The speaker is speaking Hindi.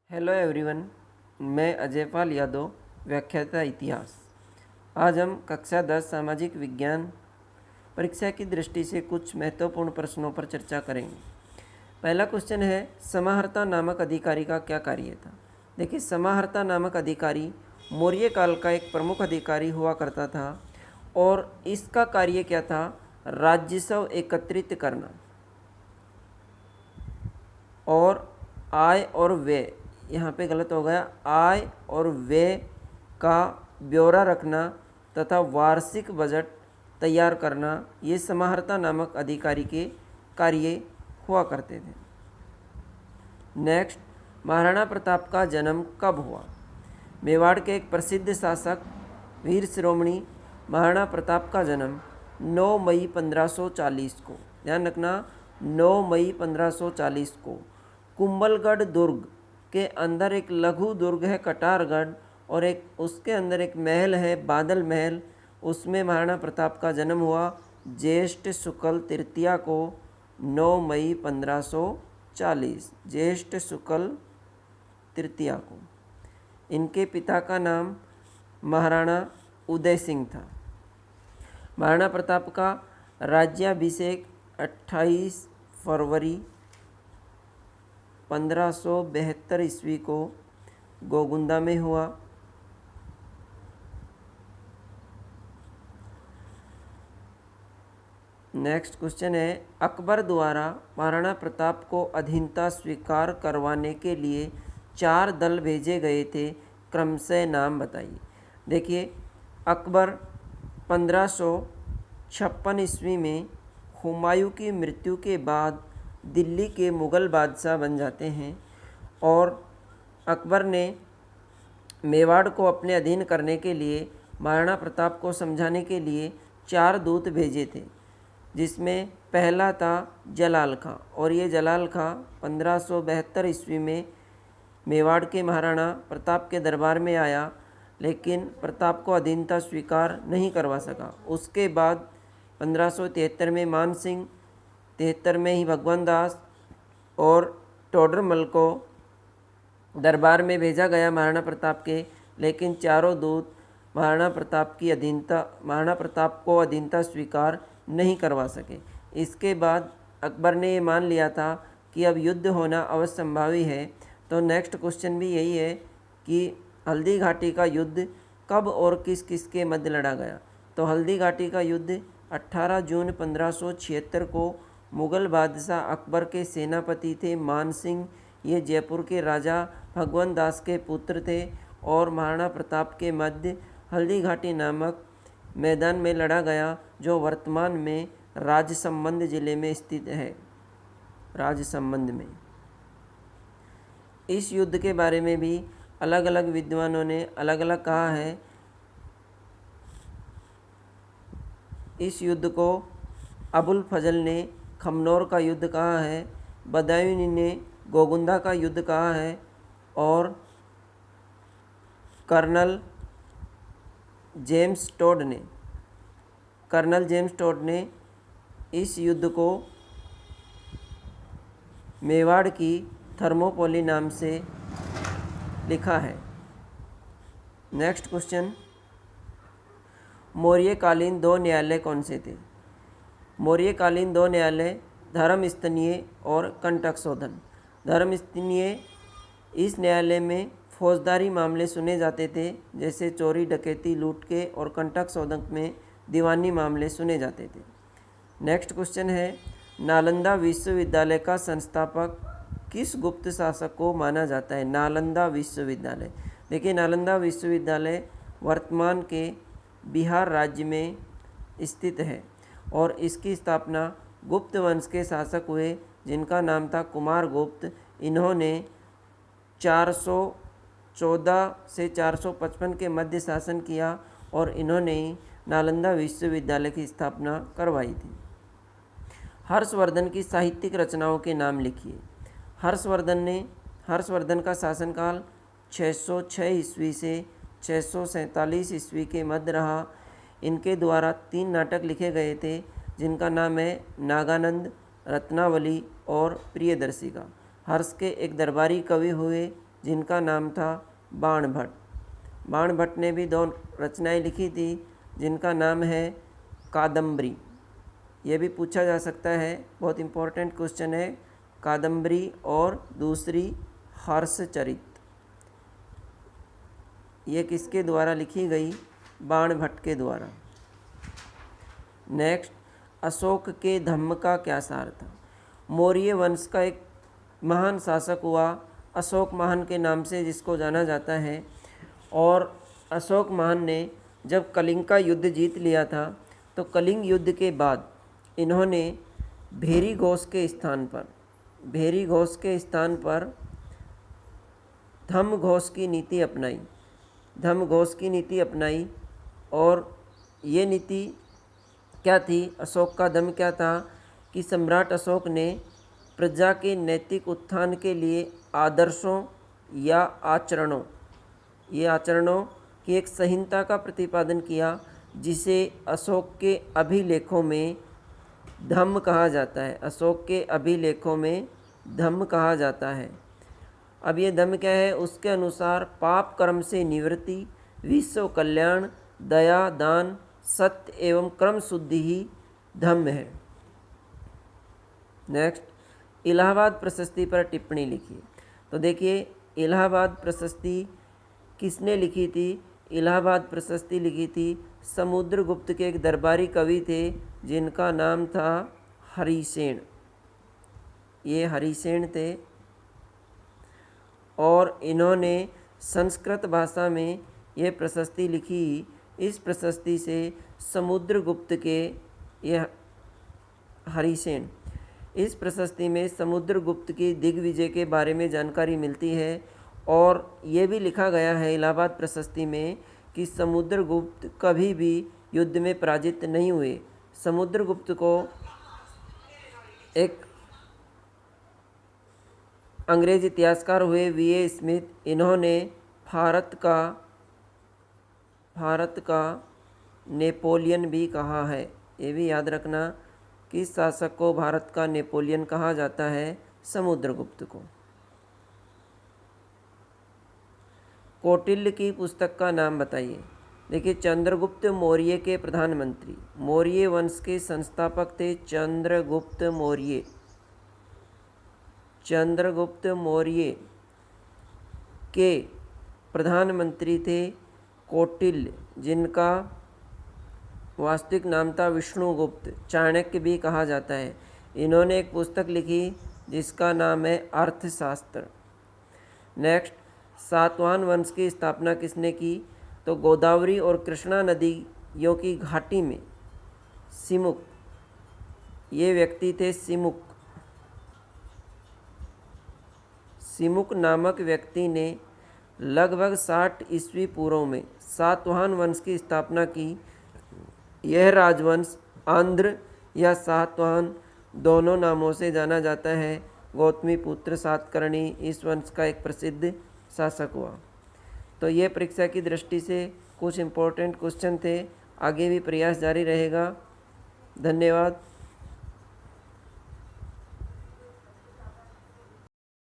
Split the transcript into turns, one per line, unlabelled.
हेलो एवरीवन, मैं अजय पाल यादव, व्याख्याता इतिहास। आज हम कक्षा 10 सामाजिक विज्ञान परीक्षा की दृष्टि से कुछ महत्वपूर्ण प्रश्नों पर चर्चा करेंगे। पहला क्वेश्चन है, समाहर्ता नामक अधिकारी का क्या कार्य था। देखिए, समाहर्ता नामक अधिकारी मौर्य काल का एक प्रमुख अधिकारी हुआ करता था और इसका कार्य क्या था? राजस्व एकत्रित करना और आय और व्यय, यहाँ पे गलत हो गया, आय और व्यय का ब्यौरा रखना तथा वार्षिक बजट तैयार करना, ये समाहर्ता नामक अधिकारी के कार्य हुआ करते थे। नेक्स्ट, महाराणा प्रताप का जन्म कब हुआ? मेवाड़ के एक प्रसिद्ध शासक वीर शिरोमणि महाराणा प्रताप का जन्म 9 मई 1540 को, ध्यान रखना, 9 मई 1540 को कुंभलगढ़ दुर्ग के अंदर एक लघु दुर्ग है कटारगढ़, और एक उसके अंदर एक महल है बादल महल, उसमें महाराणा प्रताप का जन्म हुआ ज्येष्ठ शुक्ल तृतीया को 9 मई 1540, ज्येष्ठ शुक्ल तृतीया को। इनके पिता का नाम महाराणा उदय सिंह था। महाराणा प्रताप का राज्याभिषेक 28 फरवरी 1572 ईस्वी को गोगुंदा में हुआ। नेक्स्ट क्वेश्चन है, अकबर द्वारा महाराणा प्रताप को अधीनता स्वीकार करवाने के लिए 4 दल भेजे गए थे, क्रमशः नाम बताइए। देखिए, अकबर 1556 ईस्वी में हुमायूं की मृत्यु के बाद दिल्ली के मुग़ल बादशाह बन जाते हैं और अकबर ने मेवाड़ को अपने अधीन करने के लिए महाराणा प्रताप को समझाने के लिए 4 दूत भेजे थे, जिसमें पहला था जलाल खां, और ये जलाल खां 1572 ईस्वी में मेवाड़ के महाराणा प्रताप के दरबार में आया, लेकिन प्रताप को अधीनता स्वीकार नहीं करवा सका। उसके बाद 1573 में मान सिंह, 73 में ही भगवान दास और टोडरमल को दरबार में भेजा गया महाराणा प्रताप के, लेकिन चारों दूत महाराणा प्रताप को अधीनता स्वीकार नहीं करवा सके। इसके बाद अकबर ने ये मान लिया था कि अब युद्ध होना अवश्यंभावी है। तो नेक्स्ट क्वेश्चन भी यही है कि हल्दी घाटी का युद्ध कब और किस किस के मध्य लड़ा गया। तो हल्दी घाटी का युद्ध 18 जून 1576 को मुग़ल बादशाह अकबर के सेनापति थे मान सिंह, ये जयपुर के राजा भगवान दास के पुत्र थे, और महाराणा प्रताप के मध्य हल्दी घाटी नामक मैदान में लड़ा गया, जो वर्तमान में राजसमंद जिले में स्थित है। राजसमंद में इस युद्ध के बारे में भी अलग अलग विद्वानों ने अलग अलग कहा है। इस युद्ध को अबुल फजल ने खमनोर का युद्ध कहा है, बदायूनी ने गोगुंदा का युद्ध कहा है, और कर्नल जेम्स टोड ने इस युद्ध को मेवाड़ की थर्मोपोली नाम से लिखा है। नेक्स्ट क्वेश्चन, मौर्यकालीन 2 न्यायालय कौन से थे? मौर्यकालीन 2 न्यायालय धर्मस्थनीय और कंटक शोधन। धर्मस्थनीय, इस न्यायालय में फौजदारी मामले सुने जाते थे, जैसे चोरी डकैती लूट के, और कंटक शोधन में दीवानी मामले सुने जाते थे। नेक्स्ट क्वेश्चन है, नालंदा विश्वविद्यालय का संस्थापक किस गुप्त शासक को माना जाता है? नालंदा विश्वविद्यालय, देखिए, नालंदा विश्वविद्यालय वर्तमान के बिहार राज्य में स्थित है, और इसकी स्थापना गुप्त वंश के शासक हुए, जिनका नाम था कुमार गुप्त। इन्होंने 414 से 455 के मध्य शासन किया, और इन्होंने ही नालंदा विश्वविद्यालय की स्थापना करवाई थी। हर्षवर्धन की साहित्यिक रचनाओं के नाम लिखिए। हर्षवर्धन का शासनकाल 606 ईस्वी से 647 ईस्वी के मध्य रहा। इनके द्वारा 3 नाटक लिखे गए थे, जिनका नाम है नागानंद, रत्नावली और प्रियदर्शिका। हर्ष के एक दरबारी कवि हुए जिनका नाम था बाणभट्ट। बाणभट्ट ने भी 2 रचनाएं लिखी थी जिनका नाम है कादम्बरी। ये भी पूछा जा सकता है, बहुत इम्पोर्टेंट क्वेश्चन है। कादम्बरी और दूसरी हर्षचरित, ये किसके द्वारा लिखी गई? बाणभट्ट के द्वारा। नेक्स्ट, अशोक के धम्म का क्या सार था? मौर्य वंश का एक महान शासक हुआ अशोक महान के नाम से जिसको जाना जाता है। और अशोक महान ने जब कलिंग का युद्ध जीत लिया था तो कलिंग युद्ध के बाद इन्होंने भेरी घोष के स्थान पर धम्म घोष की नीति अपनाई। और ये नीति क्या थी? अशोक का धम्म क्या था कि सम्राट अशोक ने प्रजा के नैतिक उत्थान के लिए आदर्शों या आचरणों की एक संहिता का प्रतिपादन किया, जिसे अशोक के अभिलेखों में धम्म कहा जाता है। अब ये धम्म क्या है? उसके अनुसार पाप कर्म से निवृत्ति, विश्व कल्याण, दया, दान, सत्य एवं क्रम शुद्धि ही धम्म है। नेक्स्ट, इलाहाबाद प्रशस्ति पर टिप्पणी लिखिए। तो देखिए, इलाहाबाद प्रशस्ति किसने लिखी थी? इलाहाबाद प्रशस्ति लिखी थी समुद्रगुप्त के एक दरबारी कवि थे जिनका नाम था हरिसेन। ये हरिसेन थे और इन्होंने संस्कृत भाषा में ये प्रशस्ति लिखी। इस प्रशस्ति से समुद्रगुप्त के ये हरिसेन, इस प्रशस्ति में समुद्रगुप्त की दिग्विजय के बारे में जानकारी मिलती है। और ये भी लिखा गया है इलाहाबाद प्रशस्ति में कि समुद्रगुप्त कभी भी युद्ध में पराजित नहीं हुए। समुद्रगुप्त को एक अंग्रेज इतिहासकार हुए वी.ए. स्मिथ, इन्होंने भारत का नेपोलियन भी कहा है। ये भी याद रखना कि शासक को भारत का नेपोलियन कहा जाता है, समुद्रगुप्त को। कौटिल्य की पुस्तक का नाम बताइए। देखिए, चंद्रगुप्त मौर्य के प्रधानमंत्री, मौर्य वंश के संस्थापक थे चंद्रगुप्त मौर्य के प्रधानमंत्री थे कौटिल्य, जिनका वास्तविक नाम था विष्णुगुप्त, चाणक्य भी कहा जाता है। इन्होंने एक पुस्तक लिखी जिसका नाम है अर्थशास्त्र। नेक्स्ट, सातवाहन वंश की स्थापना किसने की? तो गोदावरी और कृष्णा नदियों की घाटी में सिमुक, ये व्यक्ति थे सिमुक नामक व्यक्ति ने लगभग 60 ईस्वी पूर्व में सातवाहन वंश की स्थापना की। यह राजवंश आंध्र या सातवाहन दोनों नामों से जाना जाता है। गौतमीपुत्र सातकर्णी इस वंश का एक प्रसिद्ध शासक हुआ। तो ये परीक्षा की दृष्टि से कुछ इम्पोर्टेंट क्वेश्चन थे। आगे भी प्रयास जारी रहेगा। धन्यवाद।